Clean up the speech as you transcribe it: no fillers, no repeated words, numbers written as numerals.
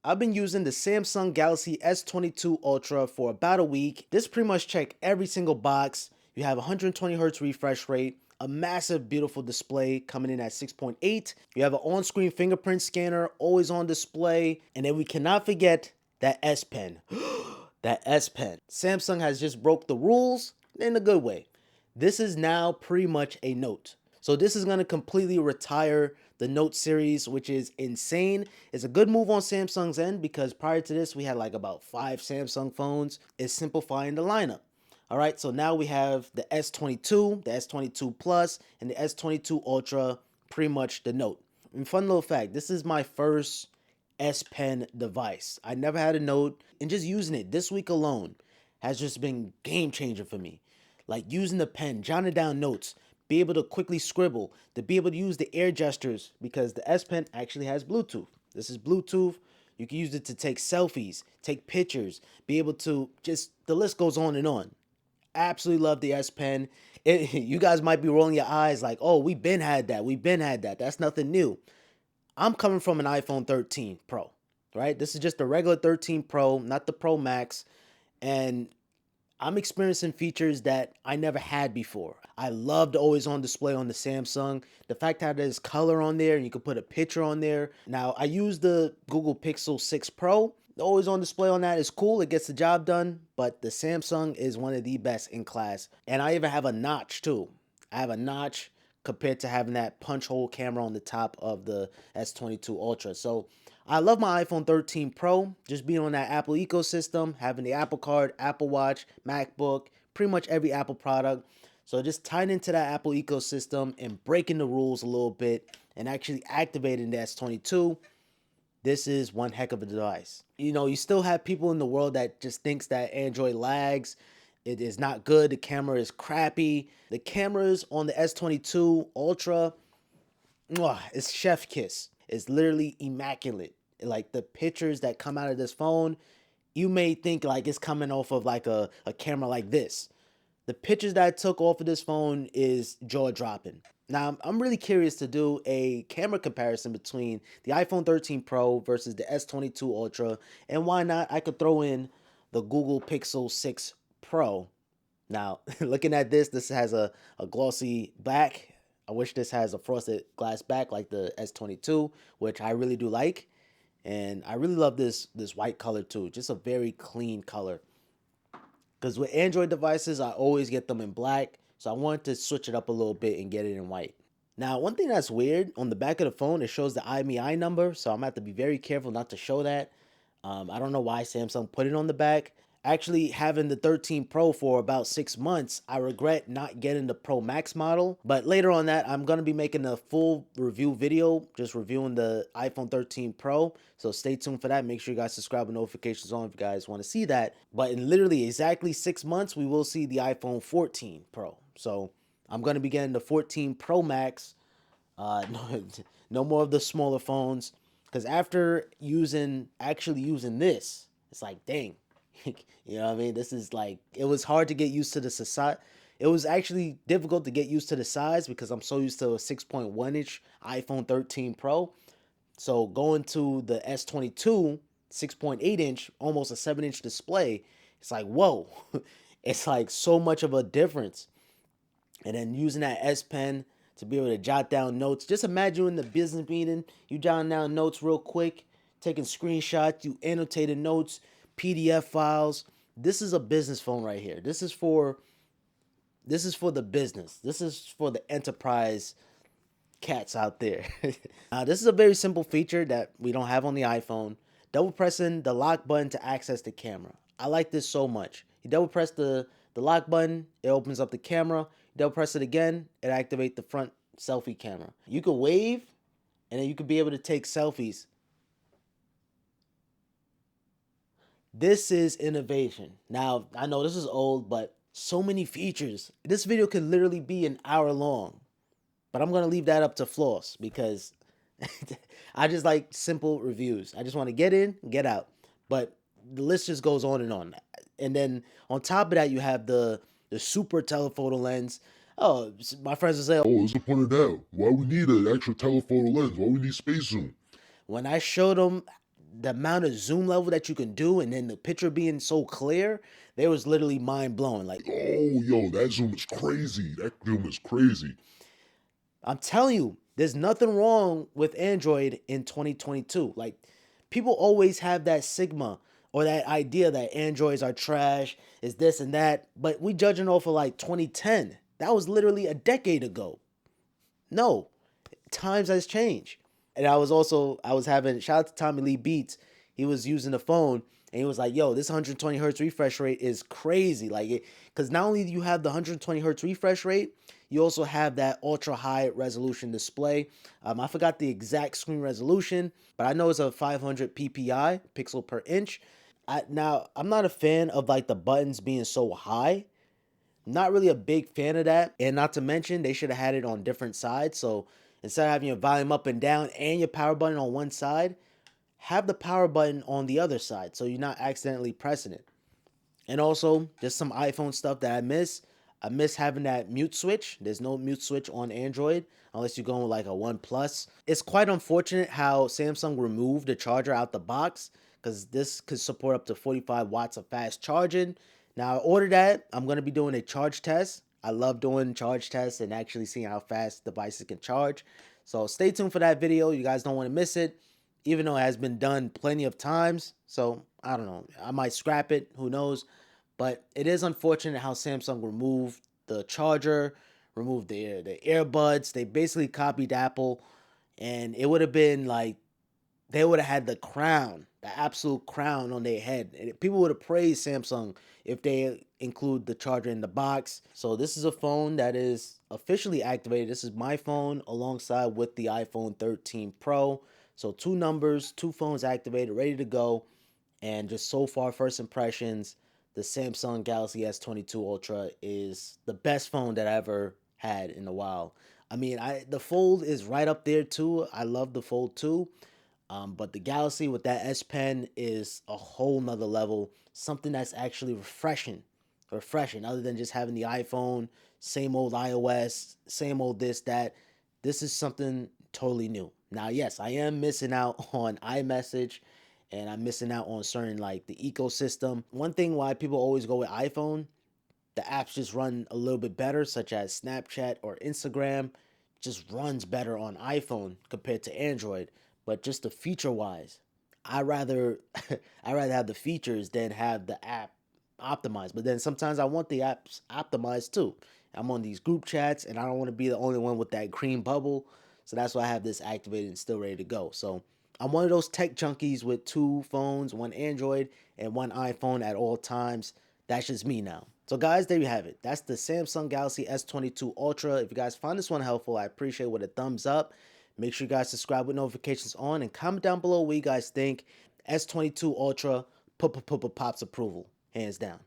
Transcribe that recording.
I've been using the Samsung Galaxy S22 Ultra for about a week. This pretty much checked every single box. You have 120 hertz refresh rate, a massive beautiful display coming in at 6.8. You have an on-screen fingerprint scanner always on display, and then we cannot forget that S Pen. That S Pen. Samsung has just broke the rules in a good way. This is now pretty much a Note. So this is going to completely retire the Note series, which is insane. It's a good move on Samsung's end because prior to this, we had like about 5 Samsung phones. It's simplifying the lineup. All right, so now we have the S22, the S22 Plus, and the S22 Ultra, pretty much the Note. And fun little fact, this is my first S Pen device. I never had a Note, and just using it this week alone has just been game changer for me. Like using the pen, jotting down notes, be able to quickly scribble, to be able to use the air gestures because the S Pen actually has Bluetooth. This is Bluetooth. You can use it to take selfies, take pictures, be able to just, the list goes on and on. Absolutely love the S Pen. You guys might be rolling your eyes like, oh, we've been had that. We've been had that. That's nothing new. I'm coming from an iPhone 13 Pro, right? This is just a regular 13 Pro, not the Pro Max. And I'm experiencing features that I never had before. I love the always on display on the Samsung. The fact that there's color on there and you can put a picture on there. Now, I use the Google Pixel 6 Pro. The always on display on that is cool. It gets the job done, but the Samsung is one of the best in class. And I even have a notch too. I have a notch compared to having that punch hole camera on the top of the S22 Ultra. So I love my iPhone 13 Pro, just being on that Apple ecosystem, having the Apple Card, Apple Watch, MacBook, pretty much every Apple product. So just tying into that Apple ecosystem and breaking the rules a little bit and actually activating the S22, this is one heck of a device. You know, you still have people in the world that just thinks that Android lags. It is not good. The camera is crappy. The cameras on the S22 Ultra, it's chef kiss. It's literally immaculate. Like the pictures that come out of this phone, you may think like it's coming off of like a camera like this. The pictures that I took off of this phone is jaw-dropping. Now, I'm really curious to do a camera comparison between the iPhone 13 Pro versus the S22 Ultra. And why not? I could throw in the Google Pixel 6 Pro. Now, looking at this has a glossy back. I wish this has a frosted glass back like the S22, which I really do like. And I really love this white color too. Just a very clean color. Because with Android devices, I always get them in black. So I wanted to switch it up a little bit and get it in white. Now, one thing that's weird, on the back of the phone, it shows the IMEI number. So I'm going to have to be very careful not to show that. I don't know why Samsung put it on the back. Actually, having the 13 Pro for about 6 months, I regret not getting the Pro Max model. But later on that, I'm going to be making a full review video, just reviewing the iPhone 13 Pro. So stay tuned for that. Make sure you guys subscribe with notifications on if you guys want to see that. But in literally exactly 6 months, we will see the iPhone 14 Pro. So I'm going to be getting the 14 Pro Max. No more of the smaller phones. Because after actually using this, it's like, dang. You know what I mean? This is like, it was hard to get used to the size. It was actually difficult to get used to the size because I'm so used to a 6.1 inch iPhone 13 Pro. So going to the S22, 6.8 inch, almost a 7-inch display, it's like, whoa. It's like so much of a difference. And then using that S Pen to be able to jot down notes. Just imagine you in the business meeting, you jotting down notes real quick, taking screenshots, you annotated notes, PDF files. This is a business phone right here. This is for the business. This is for the enterprise cats out there. Now, this is a very simple feature that we don't have on the iPhone. Double pressing the lock button to access the camera. I like this so much. You double press the lock button, it opens up the camera. You double press it again, it activates the front selfie camera. You could wave, and then you could be able to take selfies. This is innovation. Now, I know this is old, but so many features. This video could literally be an hour long, but I'm going to leave that up to Floss because I just like simple reviews. I just want to get in, get out. But the list just goes on and on. And then on top of that, you have the super telephoto lens. Oh, my friends will say, Oh, what's the point of that? Why we need an extra telephoto lens? Why we need space zoom? when I showed them the amount of zoom level that you can do, and then the picture being so clear, they was literally mind blowing. Like, oh, yo, that zoom is crazy. That zoom is crazy. I'm telling you, there's nothing wrong with Android in 2022. Like, people always have that stigma or that idea that Androids are trash, is this and that, but we judging off of like 2010. That was literally a decade ago. No, times has changed. And I was having, shout out to Tommy Lee Beats. He was using the phone and he was like, yo, this 120 hertz refresh rate is crazy. Like, it, because not only do you have the 120 hertz refresh rate, you also have that ultra high resolution display. I forgot the exact screen resolution, but I know it's a 500 ppi, pixel per inch. Now, I'm not a fan of like the buttons being so high. Not really a big fan of that. And not to mention, they should have had it on different sides. So instead of having your volume up and down and your power button on one side, have the power button on the other side so you're not accidentally pressing it. And also, just some iPhone stuff that I miss. I miss having that mute switch. There's no mute switch on Android unless you're going with like a One Plus. It's quite unfortunate how Samsung removed the charger out the box because this could support up to 45 watts of fast charging. Now, I ordered that. I'm going to be doing a charge test. I love doing charge tests and actually seeing how fast devices can charge. So stay tuned for that video. You guys don't want to miss it, even though it has been done plenty of times. So I don't know. I might scrap it. Who knows? But it is unfortunate how Samsung removed the charger, removed the earbuds. They basically copied Apple, and it would have been like they would have had the crown, the absolute crown on their head. And people would have praised Samsung if they include the charger in the box. So this is a phone that is officially activated. This is my phone alongside with the iPhone 13 Pro. So two numbers, two phones activated, ready to go. And just so far, first impressions, the Samsung Galaxy S22 Ultra is the best phone that I ever had in a while. I mean, the Fold is right up there too. I love the Fold too. But the Galaxy with that S Pen is a whole nother level. Something that's actually refreshing. Other than just having the iPhone, same old iOS, same old this that. This is something totally new. Now, yes, I am missing out on iMessage, and I'm missing out on certain like the ecosystem. One thing why people always go with iPhone, the apps just run a little bit better, such as Snapchat or Instagram, just runs better on iPhone compared to Android. But just the feature wise, I rather I rather have the features than have the app optimized. But then sometimes I want the apps optimized too. I'm on these group chats and I don't want to be the only one with that green bubble. So that's why I have this activated and still ready to go. So I'm one of those tech junkies with two phones, one Android and one iPhone at all times. That's just me now. So guys, there you have it. That's the Samsung Galaxy S22 Ultra. If you guys find this one helpful, I appreciate it with a thumbs up. Make sure you guys subscribe with notifications on and comment down below what you guys think. S22 Ultra, pops approval, hands down.